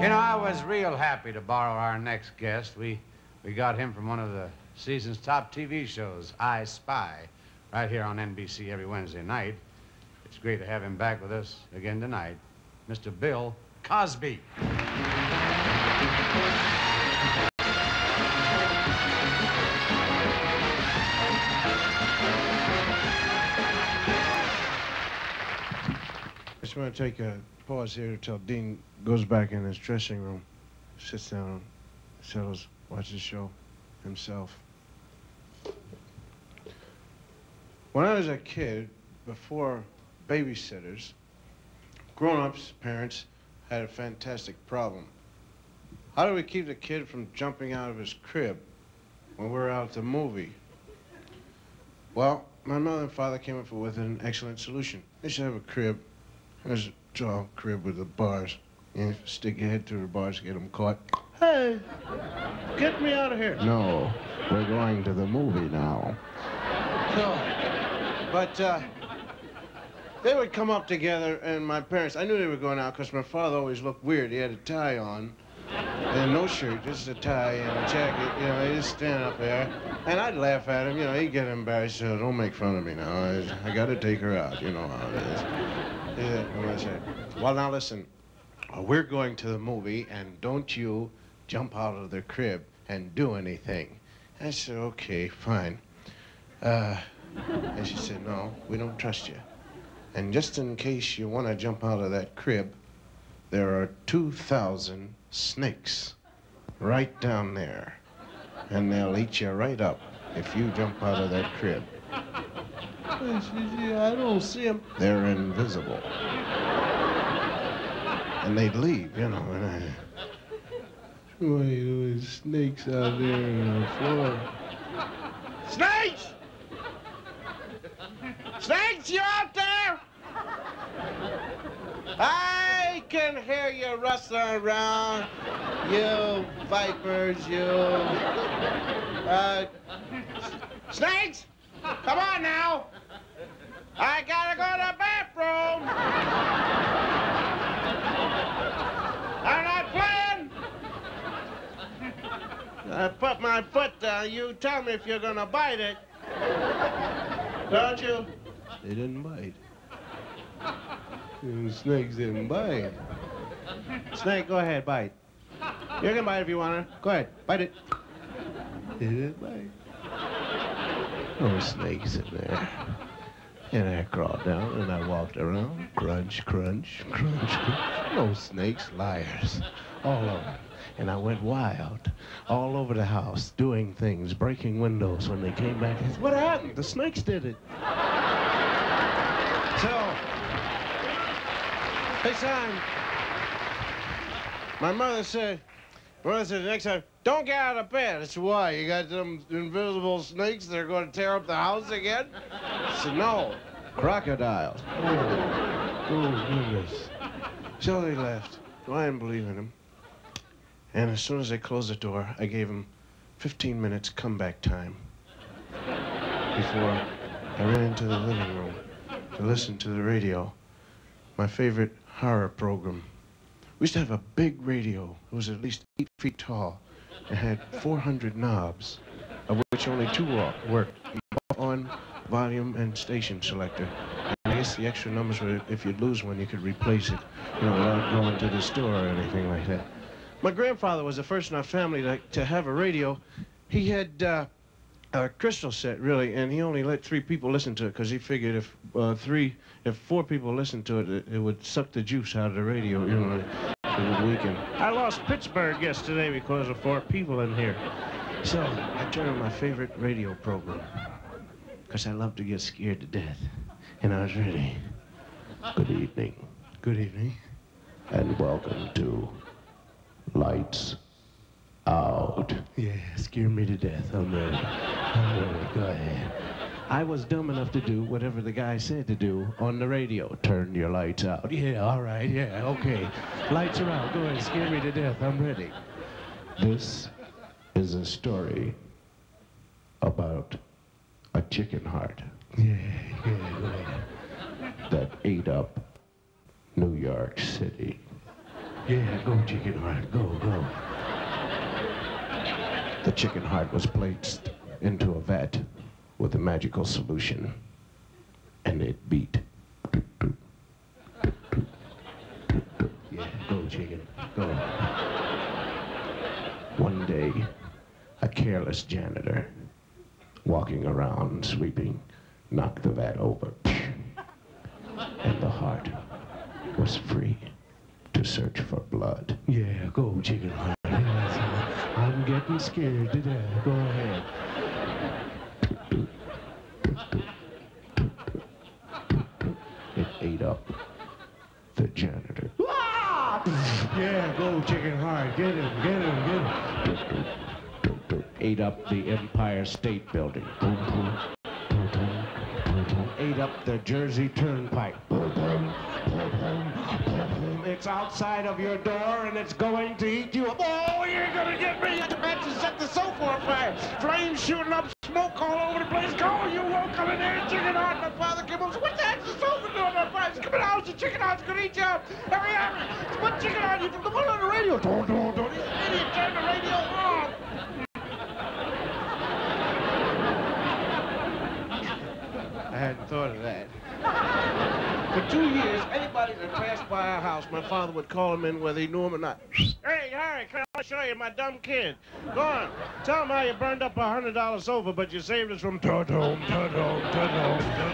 You know, I was real happy to borrow our next guest. We got him from one of the season's top TV shows, I Spy, right here on NBC every Wednesday night. It's great to have him back with us again tonight, Mr. Bill Cosby. I just want to take a pause here till Dean goes back in his dressing room, sits down, settles, watches the show himself. When I was a kid, before babysitters, grown-ups, parents, had a fantastic problem. How do we keep the kid from jumping out of his crib when we're out at the movie? Well, my mother and father came up with an excellent solution. They should have a crib. There's a tall crib with the bars. You stick your head through the bars, get them caught. Hey, get me out of here. No, we're going to the movie now. No, but they would come up together, and my parents, I knew they were going out because my father always looked weird. He had a tie on, and no shirt, just a tie and a jacket. You know, he just stand up there, and I'd laugh at him. You know, he'd get embarrassed. So don't make fun of me now. I got to take her out. You know how it is. And I said, well, now listen, we're going to the movie, and don't you jump out of the crib and do anything. I said, okay, fine. And she said, no, we don't trust you. And just in case you want to jump out of that crib, there are 2,000 snakes right down there. And they'll eat you right up if you jump out of that crib. I said, yeah, I don't see them. They're invisible. And they'd leave, you know, and I... Wait, there's snakes out there on the floor. Snakes! Snakes, you out there? I can hear you rustling around, you vipers, you... snakes? Come on now. I gotta go to the bathroom. I'm not playing. I put my foot down. You tell me if you're gonna bite it. Don't you? They didn't bite. The snakes didn't bite. Snake, go ahead, bite. You can bite if you want to. Go ahead, bite it. They didn't bite. No snakes in there. And I crawled down and I walked around. Crunch, crunch, crunch, crunch. No snakes, liars. All of them. And I went wild all over the house, doing things, breaking windows. When they came back, I said, what happened? The snakes did it. So, this time, my mother said the next time, don't get out of bed. I said, why? You got them invisible snakes that are going to tear up the house again? I said, no, crocodiles. Oh, goodness. So they left. Well, I didn't believe in them. And as soon as they closed the door, I gave them 15 minutes comeback time before I ran into the living room to listen to the radio, my favorite horror program. We used to have a big radio. It was at least 8 feet tall. It had 400 knobs, of which only 2 worked, on, volume, and station selector. And I guess the extra numbers were, if you'd lose one, you could replace it, you know, without going to the store or anything like that. My grandfather was the first in our family to have a radio. He had a crystal set, really, and he only let 3 people listen to it because he figured if 4 people listened to it, it would suck the juice out of the radio, you know, it would weaken. I lost Pittsburgh yesterday because of 4 people in here. So I turned on my favorite radio program because I love to get scared to death, and I was ready. Good evening. Good evening. And welcome to Lights Out. Yeah, scare me to death. I'm ready. I'm ready. Go ahead. I was dumb enough to do whatever the guy said to do on the radio. Turn your lights out. Yeah, all right, yeah, okay. Lights are out. Go ahead, scare me to death. I'm ready. This is a story about a chicken heart. Yeah, go ahead. That ate up New York City. Yeah, go, chicken heart, go, go. The chicken heart was placed into a vat with a magical solution, and it beat. Yeah, go, chicken, go. One day, a careless janitor, walking around sweeping, knocked the vat over, and the heart was free to search for blood. Yeah, go, chicken heart. Yeah, I'm getting scared to death. Go ahead. It ate up the janitor. Yeah, go, chicken heart. Get him, get him, get him. Ate up the Empire State Building. Ate up the Jersey Turnpike. It's outside of your door and it's going to eat you up. Oh, you're gonna get me! The match and set the sofa on fire. Flames shooting up, smoke all over the place. Go, you won't come in there, chicken heart. My father came up. What the heck's the sofa doing on fire? Come in the house, the chicken heart's gonna eat you up. Hurry up! What chicken heart? You can come on the radio. Don't. He's an idiot. Turn the radio off. I hadn't thought of that. For 2 years, anybody that passed by our house, my father would call him in whether he knew him or not. Hey, Harry, can I show you my dumb kid? Go on. Tell him how you burned up $100 sofa, but you saved us from ta-dum, ta-dum, ta-dum, ta-dum.